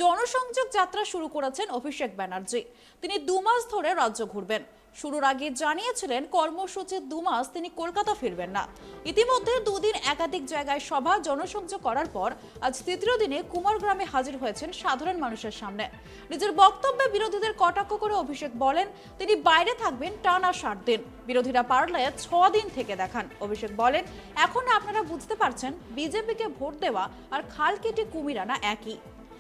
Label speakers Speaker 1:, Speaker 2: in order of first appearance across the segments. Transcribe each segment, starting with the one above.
Speaker 1: জনসংযোগ যাত্রা শুরু করেছেন অভিষেক ব্যানার্জি। তিনি 2 মাস ধরে রাজ্য ঘুরবেন। শুরুর আগে জানিয়েছিলেন কর্মসূচির 2 মাস তিনি কলকাতা ফিরবেন না। ইতিমধ্যে দুদিন একাধিক জায়গায় সভা জনসংযোগ করার পর আজ তৃতীয় দিনে কুমারগ্রামে হাজির হয়েছেন সাধারণ মানুষের সামনে। নিজের বক্তব্যে বিরোধীদের কটাক্ষ করে অভিষেক বলেন তিনি বাইরে থাকবেন টানা 60 দিন, বিরোধীরা পারলে 6 দিন থেকে দেখান। অভিষেক বলেন এখন আপনারা বুঝতে পারছেন বিজেপিকে ভোট দেওয়া আর খাল কেটে কুমির আনা একই।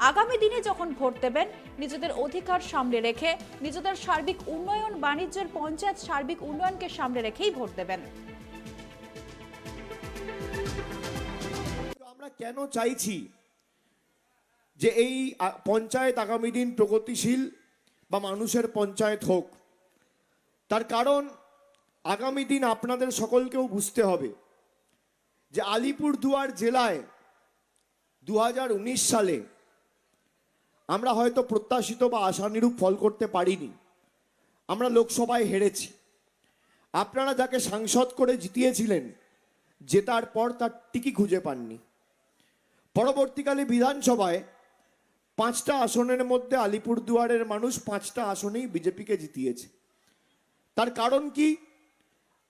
Speaker 1: আগামী দিনে যখন ভোট দেবেন নিজেদের অধিকার সামনে রেখে, নিজেদের সার্বিক উন্নয়ন, বাণিজ্যের, পঞ্চায়েত সার্বিক উন্নয়নকে সামনে রেখেই ভোট দেবেন।
Speaker 2: আমরা কেন চাইছি যে এই পঞ্চায়েত আগামী দিন প্রগতিশীল বা মানুষের পঞ্চায়েত হোক, তার কারণ আগামী দিন আপনাদের সকলকেও বুঝতে হবে যে আলিপুরদুয়ার জেলায় 2019 সালে আমরা হয়তো প্রত্যাশিত বা আশানুরূপ ফল করতে পারিনি। আমরা লোকসভায় হেরেছি। আপনারা যাকে সাংসদ করে জিতিয়েছিলেন, জেতার পর তার টিকি খুঁজে পাননি। পরবর্তীকালে বিধানসভায় 5টা আসনের মধ্যে আলিপুরদুয়ারের মানুষ 5টা আসনেই বিজেপিকে জিতিয়েছে। তার কারণ কি?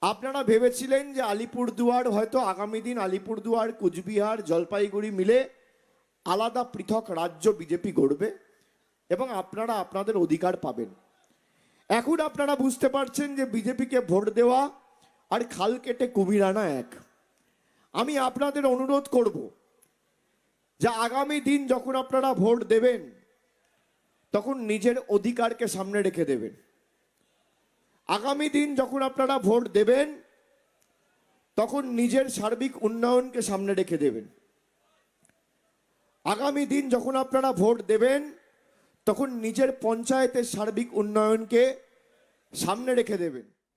Speaker 2: আপনারা ভেবেছিলেন যে আলিপুরদুয়ার হয়তো আগামী দিন আলিপুরদুয়ার, কুচবিহার, জলপাইগুড়ি মিলে আলাদা পৃথক রাজ্য বিজেপি গড়বে এবং আপনারা আপনাদের অধিকার পাবেন। এখন আপনারা বুঝতে পারছেন যে বিজেপিকে ভোট দেওয়া আর খাল কেটে কুমির আনা এক। আমি আপনাদের অনুরোধ করব যে আগামী দিন যখন আপনারা ভোট দেবেন তখন নিজের অধিকারকে সামনে রেখে দেবেন। আগামী দিন যখন আপনারা ভোট দেবেন তখন নিজের সার্বিক উন্নয়নকে সামনে রেখে দেবেন। আগামী দিন যখন আপনারা ভোট দেবেন তখন নিজের পঞ্চায়েতের সার্বিক উন্নয়নকে সামনে রেখে দেবেন।